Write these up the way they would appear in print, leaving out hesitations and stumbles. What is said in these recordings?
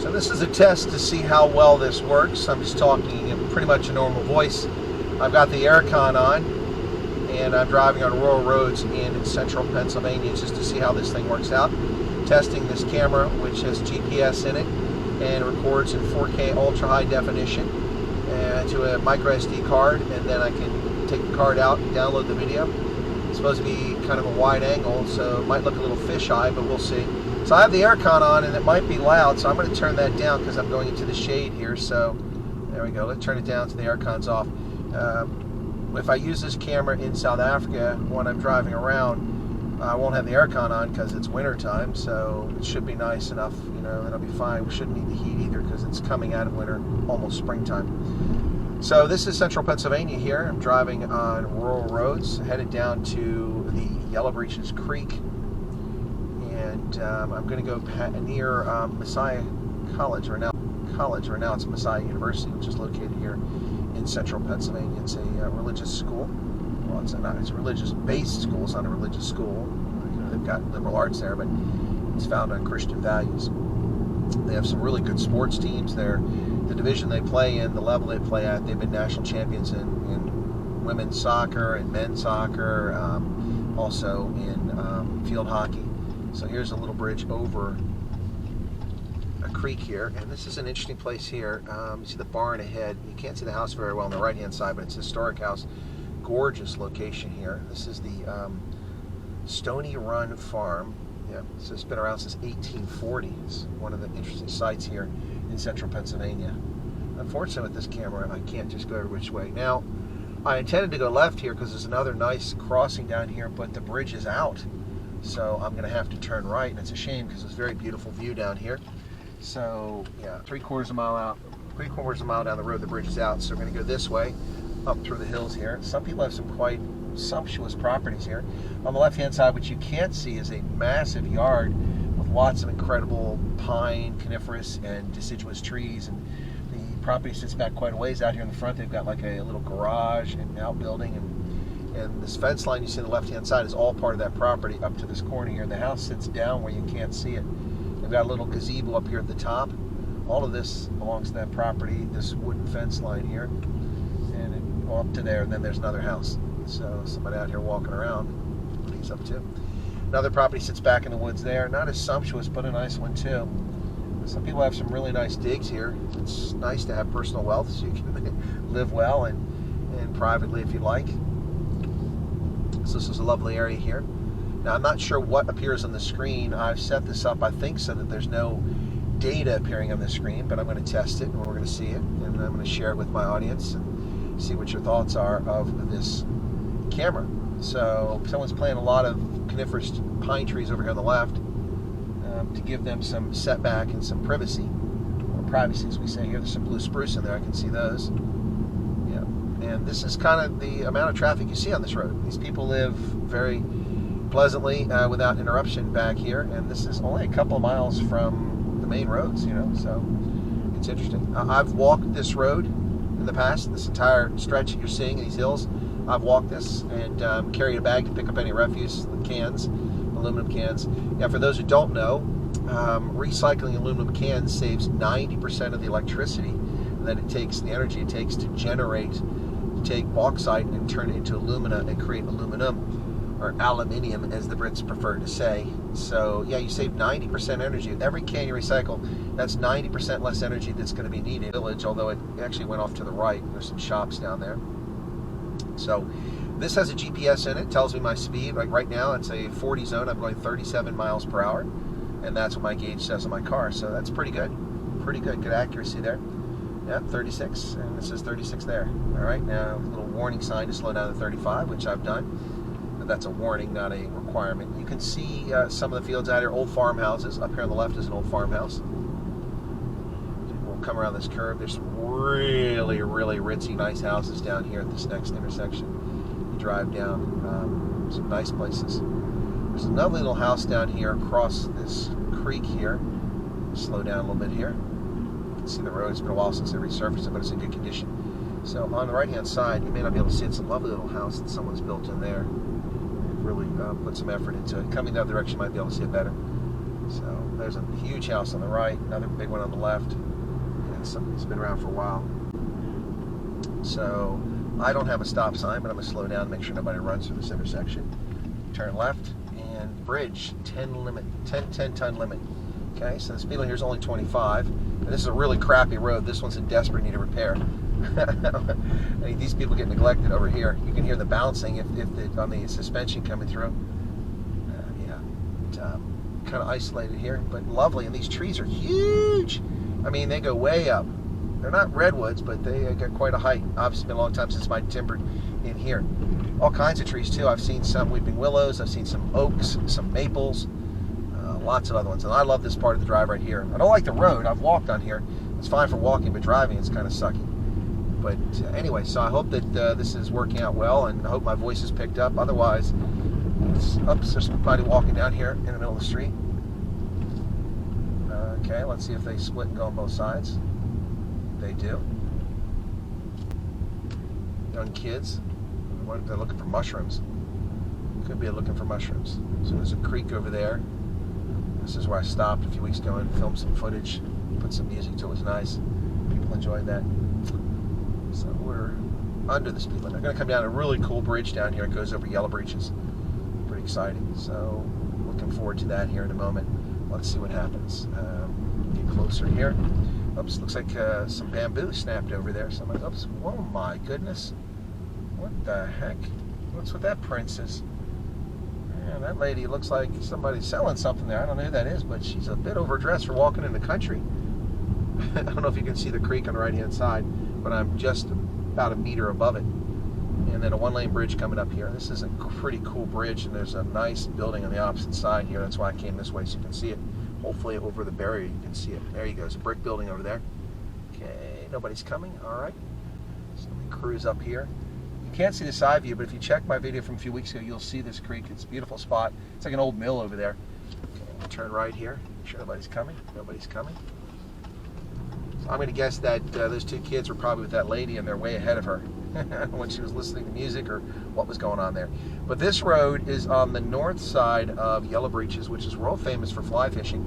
So this is a test to see how well this works. I'm just talking in pretty much a normal voice. I've got the aircon on, and I'm driving on rural roads in central Pennsylvania just to see how this thing works out. Testing this camera, which has GPS in it and records in 4K ultra high definition to a micro SD card, and then I can take the card out and download the video. It's supposed to be kind of a wide angle, so it might look a little fisheye, but we'll see. So I have the aircon on, and it might be loud, so I'm going to turn that down because I'm going into the shade here. So there we go. Let's turn it down so the aircon's off. If I use this camera in South Africa when I'm driving around, I won't have the aircon on because it's winter time, so it should be nice enough, you know, it'll be fine. We shouldn't need the heat either because it's coming out of winter, almost springtime. So this is central Pennsylvania here. I'm driving on rural roads, headed down to the Yellow Breeches Creek, and I'm going to go near Messiah College, or now it's Messiah University, which is located here in central Pennsylvania. It's a religious school. Well, it's a religious-based school. It's not a religious school. You know, they've got liberal arts there, but it's founded on Christian values. They have some really good sports teams. The division they play in, the level they play at, they've been national champions in women's soccer and men's soccer, also in field hockey. So here's a little bridge over a creek here, and this is an interesting place here. You see the barn ahead. You can't see the house very well on the right-hand side, but it's a historic house. Gorgeous location here. This is the Stony Run Farm. Yeah, so it's been around since 1840. It's one of the interesting sites here in central Pennsylvania. Unfortunately, with this camera, I can't just go every which way. Now, I intended to go left here because there's another nice crossing down here, but the bridge is out. So I'm going to have to turn right, and it's a shame because it's a very beautiful view down here. So yeah, three-quarters of a mile down the road, the bridge is out. So we're going to go this way, up through the hills here. Some people have some quite sumptuous properties here. On the left-hand side, which you can't see, is a massive yard with lots of incredible pine, coniferous, and deciduous trees. And the property sits back quite a ways. Out here in the front, they've got like a little garage and outbuilding, and this fence line you see on the left-hand side is all part of that property up to this corner here. The house sits down where you can't see it. They've got a little gazebo up here at the top. All of this belongs to that property, this wooden fence line here, and it go up to there, and then there's another house. So somebody out here walking around, what he's up to. Another property sits back in the woods there. Not as sumptuous, but a nice one too. Some people have some really nice digs here. It's nice to have personal wealth so you can live well and privately if you like. So this is a lovely area here. Now I'm not sure what appears on the screen. I've set this up, I think, so that there's no data appearing on the screen, but I'm going to test it and we're going to see it, and I'm going to share it with my audience and see what your thoughts are of this camera. So someone's planting a lot of coniferous pine trees over here on the left to give them some setback and some privacy, or privacy as we say here. There's some blue spruce in there, I can see those. Yeah, and this is kind of the amount of traffic you see on this road. These people live very pleasantly without interruption back here, and this is only a couple of miles from the main roads, you know, so it's interesting. I've walked this road in the past, this entire stretch that you're seeing in these hills. I've walked this and carried a bag to pick up any refuse, cans, aluminum cans. Yeah, for those who don't know, recycling aluminum cans saves 90% of the electricity that it takes, the energy it takes to generate, to take bauxite and turn it into alumina and create aluminum, or aluminium as the Brits prefer to say. So yeah, you save 90% energy. With every can you recycle, that's 90% less energy that's going to be needed. Village, although it actually went off to the right. There's some shops down there. So this has a GPS in it, tells me my speed. Like right now it's a 40 zone, I'm going 37 miles per hour, and that's what my gauge says on my car. So that's pretty good, good accuracy there. Yeah, 36, and it says 36 there. All right, now a little warning sign to slow down to 35, which I've done. But that's a warning, not a requirement. You can see some of the fields out here, old farmhouses. Up here on the left is an old farmhouse. We'll come around this curve. There's some really, really ritzy, nice houses down here at this next intersection. You drive down, some nice places. There's another little house down here across this creek here. Slow down a little bit here. You can see the road. It's been a while since they resurfaced it, but it's in good condition. So on the right-hand side, you may not be able to see it. It's a lovely little house that someone's built in there. They've really put some effort into it. Coming the other direction, you might be able to see it better. So there's a huge house on the right, another big one on the left. And it's been around for a while. So I don't have a stop sign, but I'm going to slow down and make sure nobody runs through this intersection. Turn left and bridge, 10 ton limit. Okay, so the speed limit here is only 25. And this is a really crappy road. This one's in desperate need of repair. I mean, these people get neglected over here. You can hear the bouncing on the suspension coming through. Kind of isolated here, but lovely. And these trees are huge. I mean, they go way up. They're not redwoods, but they got quite a height. Obviously, been a long time since I timbered in here. All kinds of trees too. I've seen some weeping willows. I've seen some oaks, some maples, lots of other ones. And I love this part of the drive right here. I don't like the road. I've walked on here. It's fine for walking, but driving it's kind of sucky. But anyway, so I hope that this is working out well, and I hope my voice is picked up. Otherwise, there's somebody walking down here in the middle of the street. Okay, let's see if they split and go on both sides. They do. Young kids. They're looking for mushrooms. Could be looking for mushrooms. So there's a creek over there. This is where I stopped a few weeks ago and filmed some footage. Put some music to it. It was nice. People enjoyed that. So we're under the speed limit. I'm going to come down a really cool bridge down here. It goes over yellow bridges. Pretty exciting. So looking forward to that here in a moment. Let's see what happens. Get closer here. Oops, looks like some bamboo snapped over there. Somebody, oops, oh my goodness. What the heck? What's with that princess? Man, that lady looks like somebody's selling something there. I don't know who that is, but she's a bit overdressed for walking in the country. I don't know if you can see the creek on the right-hand side, but I'm just about a meter above it. And then a one-lane bridge coming up here. This is a pretty cool bridge, and there's a nice building on the opposite side here. That's why I came this way, so you can see it. Hopefully over the barrier you can see it. There you go. There's a brick building over there. Okay, nobody's coming. All right. So let me cruise up here. You can't see the side view, but if you check my video from a few weeks ago, you'll see this creek. It's a beautiful spot. It's like an old mill over there. Okay, we'll turn right here. Make sure nobody's coming. Nobody's coming. So I'm going to guess that those two kids were probably with that lady, and they're way ahead of her when she was listening to music or what was going on there. But this road is on the north side of Yellow Breeches, which is world famous for fly fishing.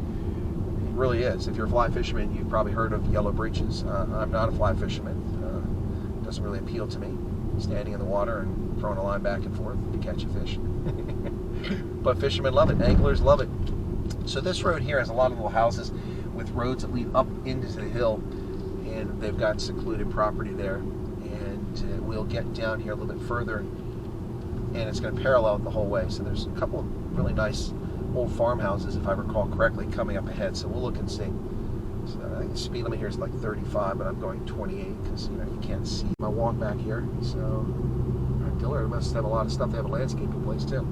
It really is. If you're a fly fisherman, you've probably heard of Yellow Breeches. I'm not a fly fisherman. It doesn't really appeal to me, standing in the water and throwing a line back and forth to catch a fish. But fishermen love it. Anglers love it. So this road here has a lot of little houses with roads that lead up into the hill, and they've got secluded property there. And we'll get down here a little bit further, and it's going to parallel it the whole way. So there's a couple of really nice old farmhouses, if I recall correctly, coming up ahead. So we'll look and see. So I think the speed limit here is like 35, but I'm going 28 because you can't see my walk back here. So Dillard must have a lot of stuff. They have a landscaping place too.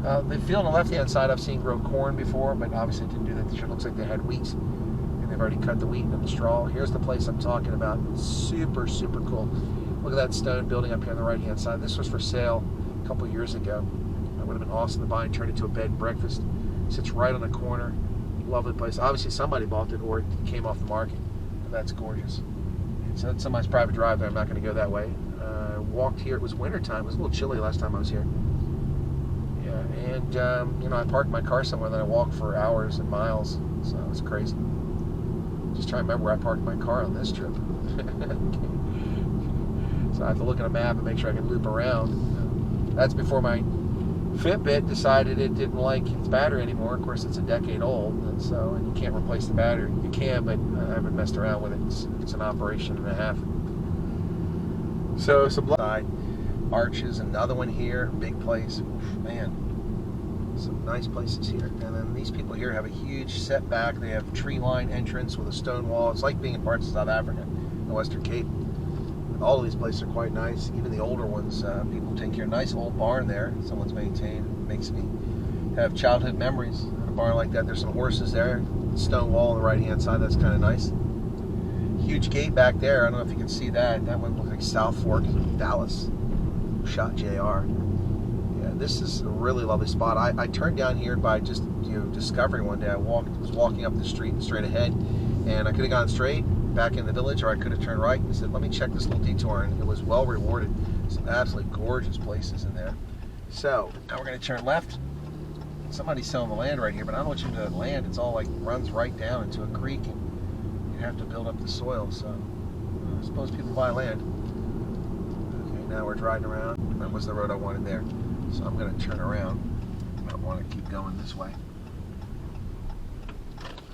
The field on the left-hand side I've seen grow corn before, but obviously it didn't do that this year. It looks like they had wheat, and they've already cut the wheat and the straw. Here's the place I'm talking about. Super, super cool. Look at that stone building up here on the right-hand side. This was for sale a couple years ago. It would have been awesome to buy and turn it into a bed and breakfast. It sits right on the corner. Lovely place. Obviously somebody bought it or it came off the market. And that's gorgeous. So that's somebody's private drive there. I'm not going to go that way. Walked here. It was wintertime. It was a little chilly last time I was here. Yeah, and I parked my car somewhere, then I walked for hours and miles. So it was crazy. Just trying to remember where I parked my car on this trip. So I have to look at a map and make sure I can loop around. That's before my Fitbit decided it didn't like its battery anymore. Of course, it's a decade old, and you can't replace the battery. You can, but I haven't messed around with it. It's an operation and a half. So some side arches, another one here, big place. Oof, man, some nice places here. And then these people here have a huge setback. They have tree-lined entrance with a stone wall. It's like being in parts of South Africa, the Western Cape. All of these places are quite nice. Even the older ones, people take care. Nice old barn there. Someone's maintained. It makes me have childhood memories in a barn like that. There's some horses there. Stone wall on the right-hand side. That's kind of nice. Huge gate back there. I don't know if you can see that. That one looks like South Fork, Dallas. Shot JR. Yeah, this is a really lovely spot. I turned down here by just discovering one day. I was walking up the street straight ahead, and I could have gone straight back in the village, or I could have turned right and said, let me check this little detour, and it was well rewarded. Some absolutely gorgeous places in there. So now we're going to turn left. somebody's selling the land right here, but I don't know what you do to the land. It's all like runs right down into a creek, and you have to build up the soil. So I suppose people buy land. Okay, now we're driving around. That was the road I wanted there. So I'm going to turn around. I don't want to keep going this way.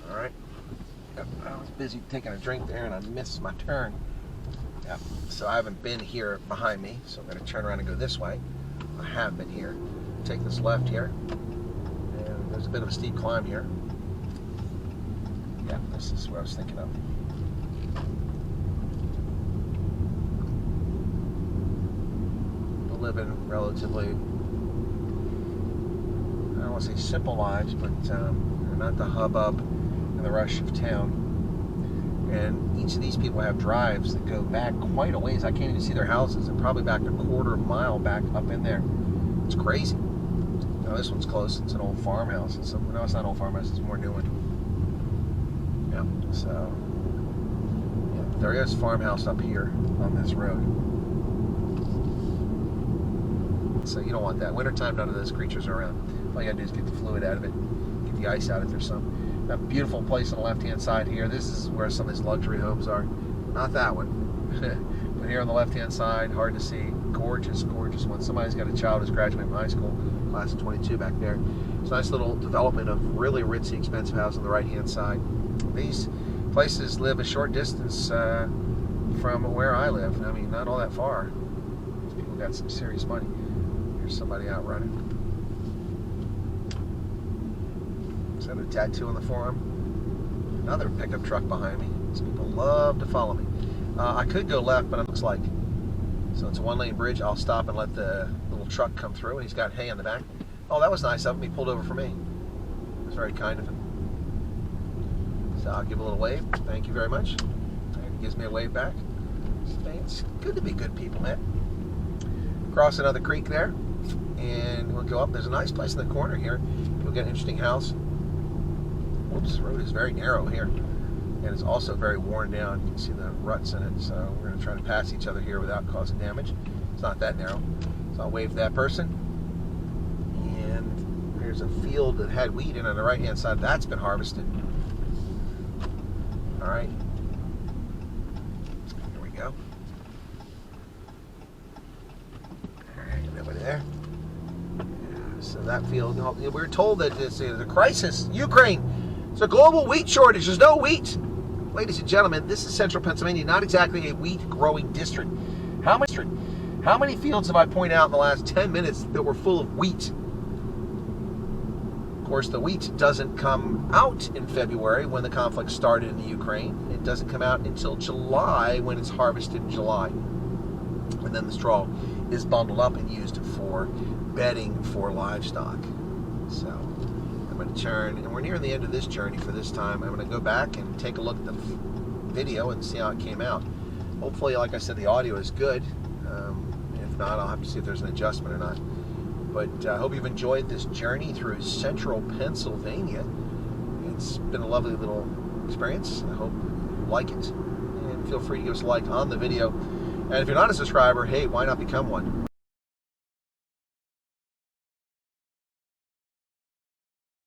All right. I was busy taking a drink there, and I missed my turn. Yeah. So I haven't been here behind me, so I'm going to turn around and go this way. I have been here. Take this left here, and there's a bit of a steep climb here. Yeah, this is what I was thinking of. We're living relatively, I don't want to say simple lives, but not the hubbub and the rush of town. And each of these people have drives that go back quite a ways. I can't even see their houses. They're probably back a quarter mile back up in there. It's crazy. Now this one's close. It's an old farmhouse. No, it's not an old farmhouse. It's a more new one. Yeah. So yeah, there is a farmhouse up here on this road. So you don't want that. Wintertime, none of those creatures are around. All you gotta do is get the fluid out of it, get the ice out if there's some. That beautiful place on the left-hand side here. This is where some of these luxury homes are. Not that one. But here on the left-hand side, hard to see. Gorgeous, gorgeous one. Somebody's got a child who's graduating from high school, class of 22 back there. It's a nice little development of really ritzy, expensive house on the right-hand side. These places live a short distance from where I live. I mean, not all that far. These people got some serious money. Here's somebody out running. Is that a tattoo on the forearm? Another pickup truck behind me. These people love to follow me. I could go left, but it looks like. So it's a one-lane bridge. I'll stop and let the little truck come through, and he's got hay on the back. Oh, that was nice of him. He pulled over for me. It was very kind of him. So I'll give a little wave. Thank you very much. And he gives me a wave back. It's good to be good people, man. Cross another creek there, and we'll go up. There's a nice place in the corner here. You'll get an interesting house. Whoops, this road is very narrow here, and it's also very worn down. You can see the ruts in it, so we're going to try to pass each other here without causing damage. It's not that narrow, so I'll wave to that person. And there's a field that had wheat in on the right-hand side. That's been harvested. All right, here we go. All right, nobody there. So that field, we were told that it's a crisis. Ukraine. It's a global wheat shortage. There's no wheat. Ladies and gentlemen, this is central Pennsylvania, not exactly a wheat growing district. How many fields have I pointed out in the last 10 minutes that were full of wheat? Of course, the wheat doesn't come out in February when the conflict started in the Ukraine. It doesn't come out until July when it's harvested in July. And then the straw is bundled up and used for bedding for livestock. So I'm going to turn, and we're nearing the end of this journey for this time. I'm going to go back and take a look at the video and see how it came out. Hopefully, like I said, the audio is good. If not, I'll have to see if there's an adjustment or not. But I hope you've enjoyed this journey through central Pennsylvania. It's been a lovely little experience. I hope you like it. And feel free to give us a like on the video. And if you're not a subscriber, hey, why not become one?